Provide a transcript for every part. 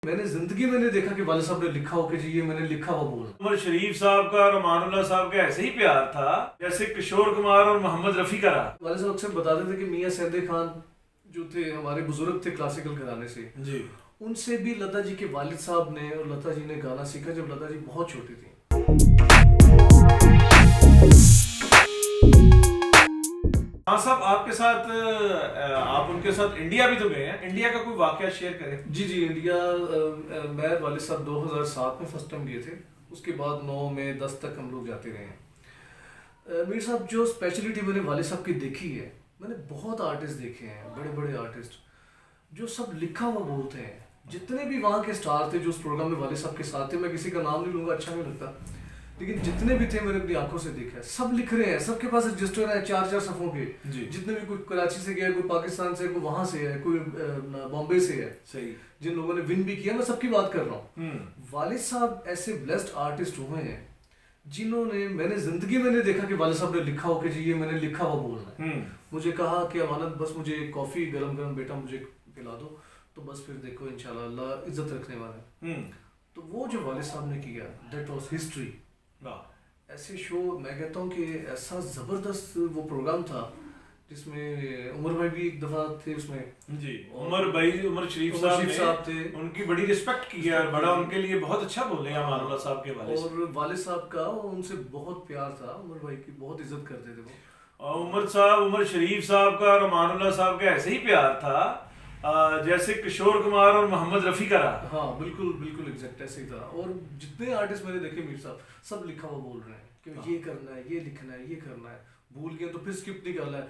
मैंने जिंदगी में नहीं देखा कि वाले साहब ने लिखा हो कि जी ये मैंने लिखा हुआ बोल। उमर शरीफ साहब का और अमानुल्लाह साहब का ऐसे ही प्यार था जैसे किशोर कुमार और मोहम्मद रफी का रहा। वाले साहब अक्सर बताते थे कि मियां सैयद खान जो थे हमारे बुजुर्ग थे क्लासिकल घराने से, जी उनसे भी लता जी के वालिद साहब ने और लता जी ने गाना सीखा जब लता जी बहुत छोटी थी। हाँ साहब, आपके साथ आप उनके साथ इंडिया भी तो गए हैं, इंडिया का कोई वाकया शेयर करें। जी जी, इंडिया मैं वालिद साहब 2007 में फर्स्ट टाइम गए थे। उसके बाद 9 में 10 तक हम लोग जाते रहे हैं। मीर साहब जो स्पेशलिटी मैंने वालिद साहब की देखी है, मैंने बहुत आर्टिस्ट देखे हैं, बड़े बड़े आर्टिस्ट जो सब लिखा हुआ बोलते हैं। जितने भी वहाँ के स्टार थे जो उस प्रोग्राम में वाले साहब के साथ थे, मैं किसी का नाम नहीं लूँगा, अच्छा नहीं लगता, लेकिन जितने भी थे मैंने अपनी आंखों से देखा है, सब लिख रहे हैं, सबके पास रजिस्टर है 4-4 सफ़ों के। जी जितने भी, कोई कराची से गया, कोई पाकिस्तान से, कोई वहाँ से है, कोई बॉम्बे से है, सही, जिन लोगों ने विन भी किया, मैं सबकी बात कर रहा हूँ। वालिद साहब ऐसे ब्लेस्ड आर्टिस्ट हुए हैं जिन्होंने, मैंने जिंदगी में नहीं देखा कि वालिद साहब ने लिखा हो कि जी ये मैंने लिखा हुआ बोलना है। मुझे कहा कि अमानत बस मुझे कॉफ़ी गरम गरम बेटा मुझे पिला दो, तो बस फिर देखो इंशाल्लाह अल्लाह इज्जत रखने वाला है। तो वो जो वालिद साहब ने किया, दैट वाज हिस्ट्री। ऐसे शो, मैं कहता हूँ कि ऐसा ज़बरदस्त वो प्रोग्राम था जिसमें उमर भाई भी एक दफ़ा थे उसमें। जी, उमर भाई, उमर शरीफ साहब थे, उनकी बड़ी रिस्पेक्ट की है और बड़ा उनके लिए बहुत अच्छा बोले अमानुल्लाह साहब के बारे में। और वालिद साहब का उनसे बहुत प्यार था, उमर भाई की बहुत इज्जत करते थे वो। और उमर शरीफ साहब का और अमानुल्लाह साहब का ऐसे ही प्यार था जैसे किशोर कुमार और मोहम्मद रफी का रहा। हाँ बिल्कुल बिल्कुल एग्जैक्ट ऐसे ही था। और जितने आर्टिस्ट मैंने देखे मीर साहब, सब लिखा हुआ बोल रहे हैं कि ये करना है, ये लिखना है, ये करना है, भूल गए तो फिर स्किप निकाला है,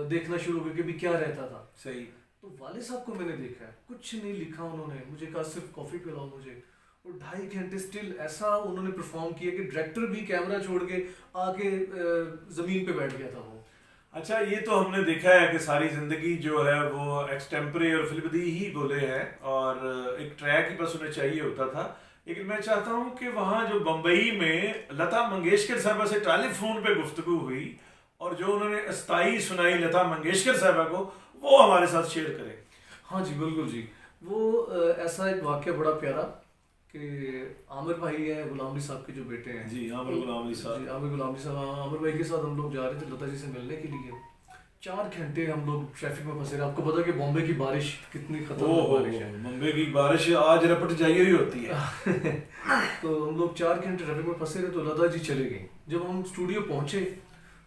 देखना शुरू करके भी क्या रहता था। सही। तो वाले साहब को मैंने देखा है, कुछ नहीं लिखा उन्होंने, मुझे कहा सिर्फ कॉफ़ी पिलाओ मुझे, और 2.5 घंटे स्टिल ऐसा उन्होंने परफॉर्म किया कि डायरेक्टर भी कैमरा छोड़ के आके ज़मीन पे बैठ गया था वो। अच्छा, ये तो हमने देखा है कि सारी जिंदगी जो है वो एक्सटेम्परे और फिल्मदी ही बोले हैं और एक ट्रैक ही बस उन्हें चाहिए होता था। लेकिन मैं चाहता हूँ कि वहाँ जो बम्बई में लता मंगेशकर साहबा से टेलीफोन पे गुफ्तगू हुई और जो उन्होंने अस्थाई सुनाई लता मंगेशकर साहबा को, वो हमारे साथ शेयर करें। हाँ जी बिल्कुल जी। वो ऐसा एक वाक्य बड़ा प्यारा कि आमिर भाई हैं गुलाम अली साहब के जो बेटे हैं। जी, आमिर गुलाम अली साहब। जी, आमिर गुलाम अली साहब, आमिर भाई के साथ हम लोग जा रहे थे लता जी से मिलने के लिए। 4 घंटे हम लोग ट्रैफिक में फंसे रहे। आपको पता है कि बॉम्बे की बारिश कितनी खतरनाक बारिश है। बम्बे की बारिश आज रपट जाइए ही होती है। तो हम लोग 4 घंटे ट्रैफिक में फंसे रहे, तो लता जी चले गई। जब हम स्टूडियो पहुंचे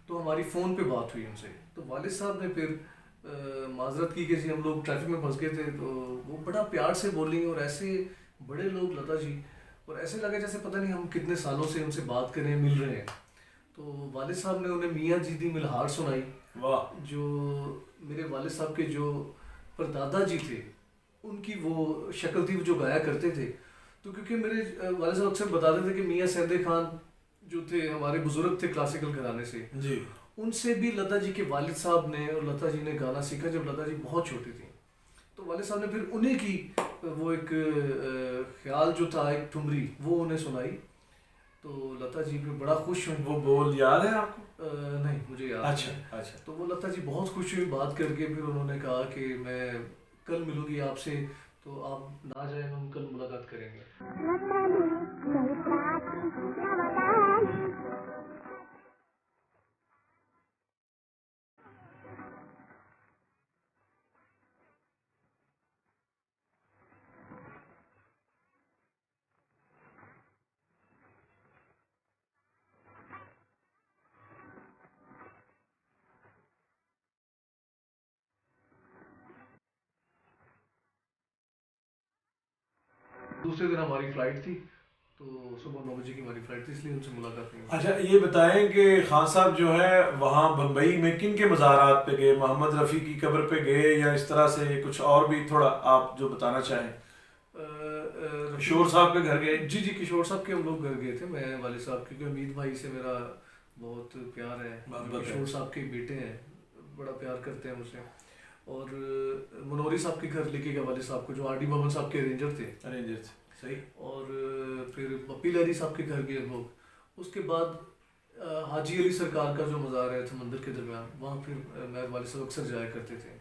तो हमारी फ़ोन पे बात हुई उनसे, तो वालिद साहब ने फिर माजरत की कि जी हम लोग ट्रैफिक में फंस गए थे। तो वो बड़ा प्यार से बोली, और ऐसे बड़े लोग लता जी, और ऐसे लगा जैसे पता नहीं हम कितने सालों से उनसे बात कर रहे हैं, मिल रहे हैं। तो वालिद साहब ने उन्हें मियाँ जी दी मिलहार सुनाई। वाह। जो मेरे वालिद साहब के जो परदादा जी थे, उनकी वो शक्ल थी जो गाया करते थे। तो क्योंकि मेरे वालिद साहब अक्सर बताते थे कि मियाँ सैयद खान जो थे हमारे बुजुर्ग थे क्लासिकल घराने से, जी, उनसे भी लता जी के वालिद साहब ने और लता जी ने गाना सीखा जब लता जी बहुत छोटी थी। तो वालिद साहब ने फिर उन्हीं की वो एक ख्याल जो था, एक ठुमरी, वो उन्हें सुनाई। तो लता जी भी बड़ा खुश हुई। वो बोल याद है आपको? नहीं मुझे याद अच्छा नहीं। अच्छा। तो वो लता जी बहुत खुश हुई बात करके। फिर उन्होंने कहा कि मैं कल मिलूंगी आपसे, तो आप ना जाए, हम कल मुलाकात करेंगे। दूसरे दिन हमारी फ्लाइट थी, तो सुबह 9 बजे की हमारी फ्लाइट थी, इसलिए उनसे मुलाकात नहीं हुई। अच्छा, ये बताएं कि खान साहब जो है वहाँ बम्बई में किन के मज़ारात पे गए? मोहम्मद रफ़ी की कब्र पे गए या इस तरह से कुछ और भी थोड़ा आप जो बताना चाहें? किशोर साहब के घर गए? जी जी, किशोर साहब के हम लोग घर गए थे, मैं वाले साहब, क्योंकि अमीद भाई से मेरा बहुत प्यार है। किशोर साहब के बेटे हैं, बड़ा प्यार करते हैं मुझसे। और मनोरी साहब के घर लेके गए वाले साहब को, जो आर डी बर्मन साहब के अरेंजर थे। सही। और फिर पप्पी लहरी साहब के घर गए हम लोग। उसके बाद हाजी अली सरकार का जो मज़ार है समंदर के दरमियान, वहाँ फिर मैं वाले साहब अक्सर जाया करते थे।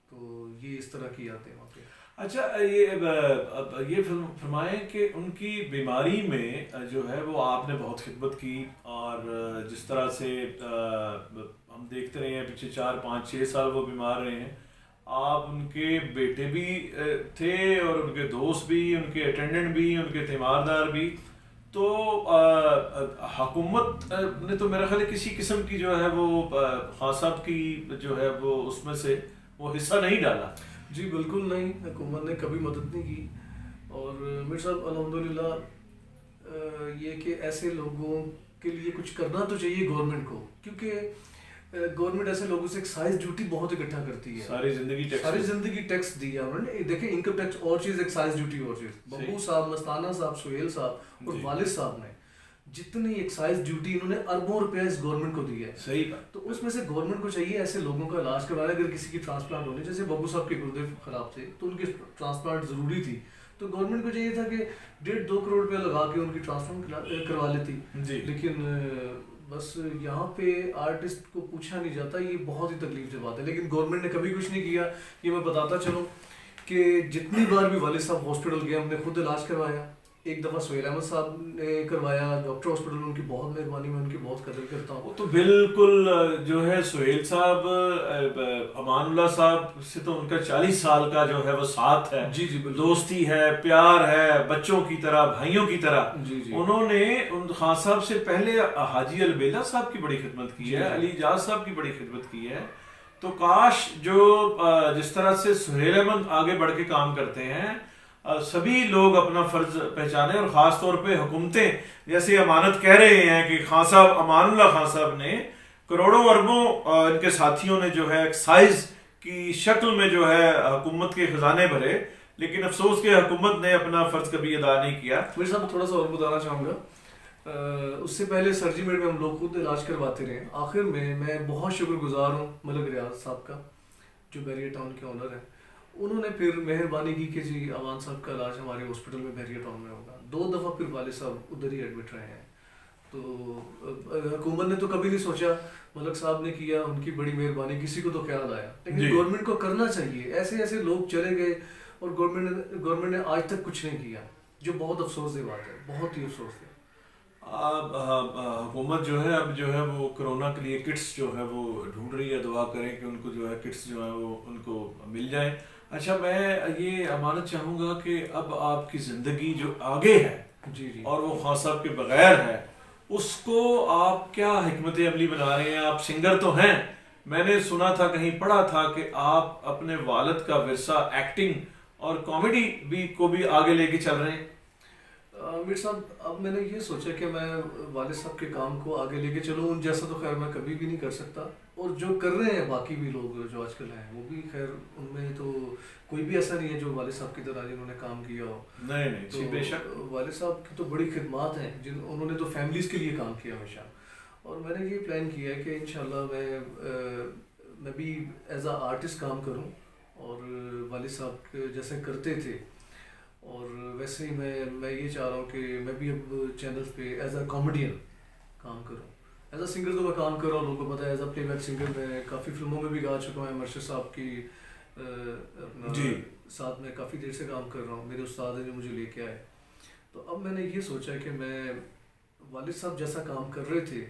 तो ये इस तरह की यादें वहाँ पे। अच्छा, ये फरमाएं कि उनकी बीमारी में जो है वो आपने बहुत खिदमत की, और जिस तरह से हम देखते रहे हैं पिछले 4 5 6 साल वो बीमार रहे हैं। आप उनके बेटे भी थे और उनके दोस्त भी, उनके अटेंडेंट भी, उनके तीमारदार भी। तो हुकूमत ने तो मेरा ख्याल है किसी किस्म की जो है वो खान साहब की जो है वो उसमें से वो हिस्सा नहीं डाला। जी बिल्कुल नहीं, हुकूमत ने कभी मदद नहीं की। और मेरे साहब अल्हम्दुलिल्लाह ये कि ऐसे लोगों के लिए कुछ करना तो चाहिए गवर्नमेंट को, क्योंकि गवर्नमेंट ऐसे लोगों से एक्साइज ड्यूटी बहुत इकट्ठा करती है। सारी जिंदगी टैक्स दिया उन्होंने। देखें, इनकम टैक्स और चीज़, एक्साइज ड्यूटी और चीज़। बब्बू साहब, मस्ताना साहब, सुहेल साहब और वालिद साहब ने जितनी एक्साइज ड्यूटी इन्होंने अरबों रुपया इस गवर्नमेंट को दिया है। सही बात। तो उसमें से गवर्नमेंट को चाहिए ऐसे लोगों का इलाज करवाना। अगर किसी की ट्रांसप्लांट होनी, जैसे बब्बू साहब के गुर्दे खराब थे तो उनकी ट्रांसप्लांट जरूरी थी, तो गवर्नमेंट को चाहिए था कि 1.5-2 करोड़ रुपया लगा के उनकी ट्रांसप्लांट करवा लेती। लेकिन बस यहाँ पे आर्टिस्ट को पूछा नहीं जाता, ये बहुत ही तकलीफ की बात है। लेकिन गवर्नमेंट ने कभी कुछ नहीं किया। ये मैं बताता चलूँ कि जितनी बार भी वालिद साहब हॉस्पिटल गए, हमने खुद इलाज करवाया। एक दफ़ा सुहेल अहमद साहब ने करवाया डॉक्टर हॉस्पिटल, उनकी बहुत मेहरबानी, मैं उनकी बहुत कदर करता हूँ। वो तो बिल्कुल जो है सुहेल साहब, अमानुल्लाह साहब से तो उनका 40 साल का जो है वो साथ है। जी जी, दोस्ती है, प्यार है, बच्चों की तरह, भाइयों की तरह। जी जी। उन्होंने उन खान साहब से पहले हाजी अलबेला साहब की बड़ी खिदमत की है, अली इजाज साहब की बड़ी खिदमत की है। तो काश जो जिस तरह से सुहेल अहमद आगे बढ़ के काम करते हैं, सभी लोग अपना फर्ज पहचाने, और खास तौर पे हुकूमतें जैसे अमानत कह रहे हैं कि खान साहब, अमानुल्लाह खान साहब ने करोड़ों अरबों इनके साथियों ने जो है एक्साइज की शक्ल में जो है हुकूमत के खजाने भरे, लेकिन अफसोस के हुकूमत ने अपना फर्ज कभी अदा नहीं किया। मेरे साहब थोड़ा सा और बताना चाहूँगा। उससे पहले सर्जीमेड में हम लोग खुद इलाज करवाते रहे। आखिर में मैं बहुत शुक्रगुजार हूँ मलिक रियाज साहब का, जो बैरियर टाउन के ऑनर हैं। उन्होंने फिर मेहरबानी की कि जी अवान साहब का इलाज हमारे हॉस्पिटल में बैरियर टाउन में होगा। 2 दफ़ा फिर वालिद साहब उधर ही एडमिट रहे हैं। तो हुकूमत ने तो कभी नहीं सोचा, मलिक साहब ने किया, उनकी बड़ी मेहरबानी, किसी को तो ख्याल आया। लेकिन गवर्नमेंट को करना चाहिए। ऐसे ऐसे लोग चले गए और गवर्नमेंट ने आज तक कुछ नहीं किया, जो बहुत अफसोस की बात है, बहुत ही अफसोस है। हुकूमत जो है अब जो है वो कोरोना के लिए किट्स जो है वो ढूंढ रही है। दुआ करें कि उनको जो है किट्स जो है वो उनको मिल जाए। अच्छा, मैं ये अमानत चाहूँगा कि अब आपकी ज़िंदगी जो आगे है जी जी, और वो खान साहब के बगैर है, उसको आप क्या हिकमत अमली बना रहे हैं? आप सिंगर तो हैं, मैंने सुना था, कहीं पढ़ा था कि आप अपने वालिद का विरसा एक्टिंग और कॉमेडी को भी आगे लेके चल रहे हैं। मीर साहब, अब मैंने ये सोचा कि मैं वालिद साहब के काम को आगे लेके चलूँ। उन जैसा तो खैर मैं कभी भी नहीं कर सकता, और जो कर रहे हैं बाकी भी लोग जो आजकल हैं वो भी खैर, उनमें तो कोई भी ऐसा नहीं है जो वालिद साहब की तरह जिन्होंने काम किया हो। नहीं, तो बेशक वालिद साहब की तो बड़ी खिदमत हैं, उन्होंने तो फैमिलीज़ के लिए काम किया हमेशा। और मैंने ये प्लान किया है कि इंशाल्लाह मैं भी एज आ आर्टिस्ट काम करूँ, और वालिद साहब जैसे करते थे। और वैसे ही मैं ये चाह रहा हूँ कि मैं भी अब चैनल्स पे एज अ कॉमेडियन काम करूँ। एज अ सिंगर तो मैं काम कर रहा हूँ, लोगों को पता है। एज अ प्लेबैक सिंगर मैं काफ़ी फिल्मों में भी गा चुका हूँ। मर्शद साहब की जी साथ में काफ़ी देर से काम कर रहा हूँ, मेरे उस्ताद हैं जो मुझे लेके आए। तो अब मैंने ये सोचा कि मैं वालिद साहब जैसा काम कर रहे थे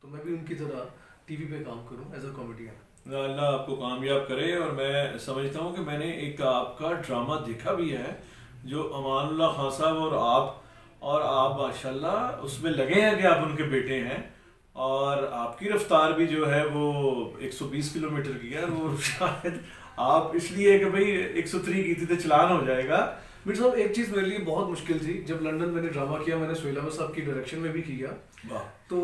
तो मैं भी उनकी तरह टीवी पे काम करूँ एज अ कॉमेडियन। अल्लाह आपको कामयाब करे। और मैं समझता हूँ कि मैंने एक आपका ड्रामा देखा भी है, जो अमानुल्लाह खान साहब और आप माशाल्लाह उसमें लगे हैं कि आप उनके बेटे हैं, और आपकी रफ्तार भी जो है वो 120 किलोमीटर की है। वो शायद आप इसलिए कि भाई 103 की थी तो चलान हो जाएगा। मीर साहब, एक चीज़ मेरे लिए बहुत मुश्किल थी। जब लंदन मैंने ड्रामा किया, मैंने सुहेल अहमद साहब की डायरेक्शन में भी किया, तो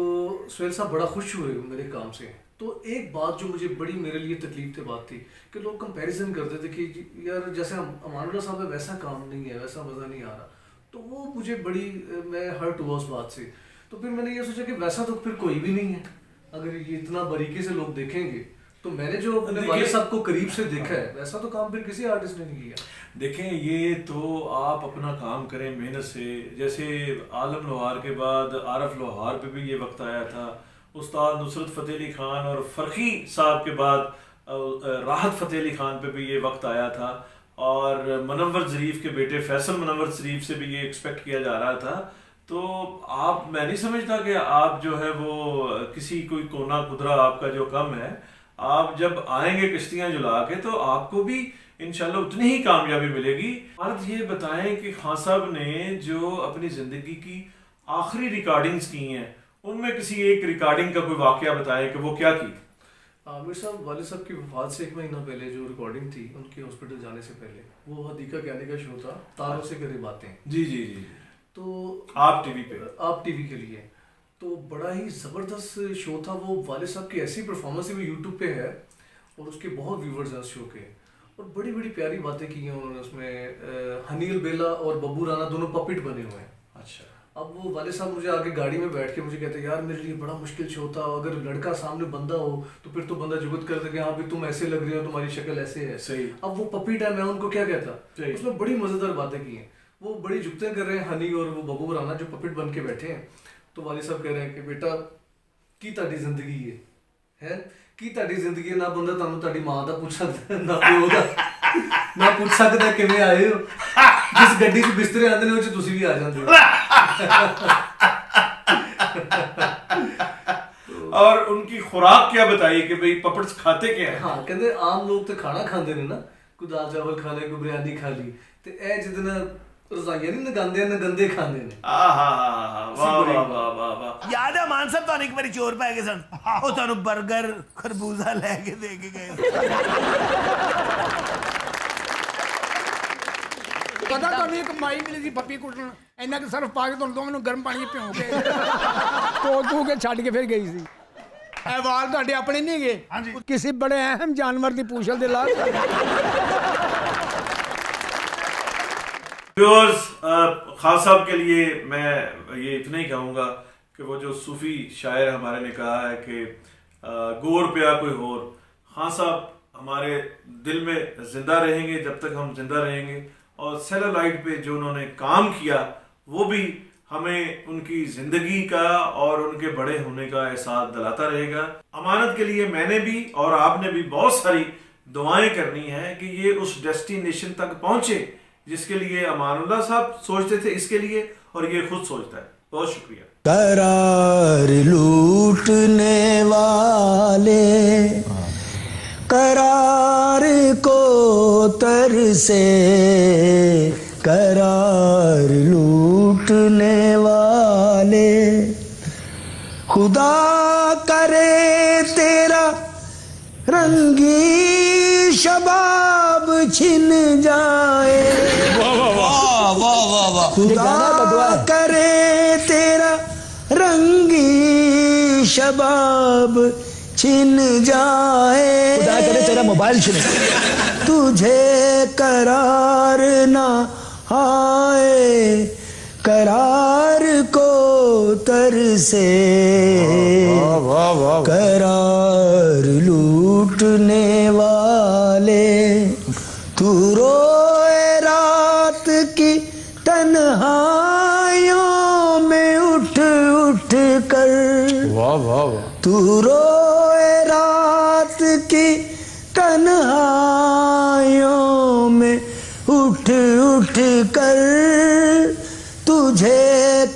सुहेल साहब बड़ा खुश हुए मेरे काम से। तो एक बात जो मुझे बड़ी मेरे लिए तकलीफ की बात थी कि लोग कंपैरिजन करते थे कि यार जैसे अमानुल्लाह साहब में वैसा काम नहीं है, वैसा मज़ा नहीं आ रहा। तो वो मुझे बड़ी, मैं हर्ट हुआ उस बात से। तो फिर मैंने ये सोचा कि वैसा तो फिर कोई भी नहीं है। अगर ये इतना बारीकी से लोग देखेंगे, तो मैंने जो अपने वालिद साहब को करीब से देखा है, वैसा तो काम फिर किसी आर्टिस्ट ने नहीं किया। देखें, ये तो आप अपना काम करें मेहनत से। जैसे आलम लोहार के बाद आरफ लोहार पे भी ये वक्त आया था, उस्ताद नुसरत फ़तेह अली ख़ान और फ़रखी साहब के बाद राहत फ़तेह अली ख़ान पे भी ये वक्त आया था, और मुनव्वर ज़रीफ के बेटे फैसल मुनव्वर ज़रीफ से भी ये एक्सपेक्ट किया जा रहा था। तो मैं नहीं समझता कि आप जो है वो किसी कोई कोना कुदरा आपका जो कम है, आप जब आएंगे कश्तियां जुला के तो आपको भी इंशाल्लाह उतनी ही कामयाबी मिलेगी। और ये बताएं कि खान साहब ने जो अपनी ज़िंदगी की आखिरी रिकॉर्डिंग्स की हैं, उनमें किसी एक रिकॉर्डिंग का कोई वाकया बताएं कि वो क्या की। आमिर साहब, वालिद साहब की वफात से 1 महीना पहले जो रिकॉर्डिंग थी उनके हॉस्पिटल जाने से पहले, वो हदीका कहने का शो था तारों से करीब बातें। जी जी जी। तो आप टीवी के लिए तो बड़ा ही ज़बरदस्त शो था वो। वालिद साहब की ऐसी परफॉर्मेंस है, वो यूट्यूब पे है और उसके बहुत व्यूवर्स हैं उस शो के, और बड़ी बड़ी प्यारी बातें की हैं उन्होंने उसमें। हनील बेला और बब्बू राना दोनों पपिट बने हुए हैं। अच्छा। अब वो वाले साहब मुझे आगे गाड़ी में बैठ के मुझे कहते हैं, यार मेरे लिए बड़ा मुश्किल शो था, अगर लड़का सामने बंदा हो तो फिर तो बंदा जुगत कर दे कि हाँ भी तुम ऐसे लग रही हो, तुम्हारी शक्ल ऐसे है। सही। अब वो पपीट है, मैं उनको क्या कहता। उसमें बड़ी मजेदार बातें की हैं, वो बड़ी जुगतें कर रहे हैं हनी और वो बब्बू राना जो पपिट बन के बैठे हैं। तो वाले साहब कह रहे हैं कि बेटा की ताड़ी जिंदगी है की ताड़ी जिंदगी, ना बंदा तुहानू ताड़ी मां दा पूछ सकदा, ना प्यो दा, ना पूछ सकदा किवें आए हो, जिस गड्डी च बिस्तरे आंदे ने उस च तुसीं भी आ जांदे हो। और उनकी खुराक क्या बताई कि भाई पपट्स खाते क्या है। हाँ, कहते आम लोग तो खाना खांदे ने ना, कोई दाल चावल खा ले, कोई बिरयानी खा ली, ते ए जिदन रजाइयां नहीं नगांदे नगंदे खांदे ने। वाह वाह वाह वाह वाह। याद है मान साहब ਤੁਹਾਨੂੰ ਇੱਕ ਵਾਰੀ ਚੋਰ ਪੈ ਗਏ ਸਨ, ਉਹ ਤੁਹਾਨੂੰ 버ਗਰ ਖਰਬੂਜ਼ਾ ਲੈ ਕੇ ਦੇ ਕੇ ਗਏ। ਪਤਾ ਤੁਹਾਨੂੰ ਇੱਕ ਮਾਈ ਮਿਲੀ ਸੀ ਪੱਪੀ ਕੁੱਟਣ, ਇੰਨਾ ਕਿ ਸਰਫ ਪਾ ਕੇ ਤੁਹਾਨੂੰ ਦੋਵਾਂ ਨੂੰ ਗਰਮ ਪਾਣੀ 'ਚ ਭਿਉਂ ਕੇ ਧੋ ਕੇ ਛੱਡ ਕੇ ਫਿਰ ਗਈ ਸੀ। ਇਹ ਵਾਲ ਤੁਹਾਡੇ ਆਪਣੇ ਨਹੀਂ ਹੈਗੇ, ਕਿਸੇ ਬੜੇ ਅਹਿਮ ਜਾਨਵਰ ਦੀ ਪੂਛਲ ਦੇ ਲਾ। व्यूअर्स, खान साहब के लिए मैं ये इतना ही कहूँगा कि वो जो सूफी शायर हमारे ने कहा है कि गोर प्या कोई होर, खान साहब हमारे दिल में ज़िंदा रहेंगे जब तक हम जिंदा रहेंगे, और सेलुलाइट पे जो उन्होंने काम किया वो भी हमें उनकी ज़िंदगी का और उनके बड़े होने का एहसास दिलाता रहेगा। अमानत के लिए मैंने भी और आपने भी बहुत सारी दुआएं करनी है कि ये उस डेस्टिनेशन तक पहुँचे जिसके लिए अमानुल्लाह साहब सोचते थे, इसके लिए, और ये खुद सोचता है। बहुत शुक्रिया। करार लूटने वाले करार को तरसे, करार लूटने वाले खुदा करे तेरा रंगी शबाब छिन जाए। वाह वाह वाह वाह। खुदा करे तेरा रंगी शबाब छिन जाए, खुदा करे तेरा मोबाइल छिने, तुझे करार ना आए, करार को तरसे, करार लूटने वाले, तू रोए रात की तन्हाइयों में उठ उठ कर, वाह वाह वाह, तू रोए रात की तन्हाइयों में उठ उठ कर, तुझे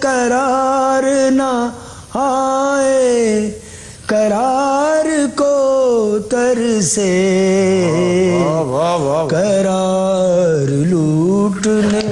करार ना आए, करार को तरसे, करार लूटने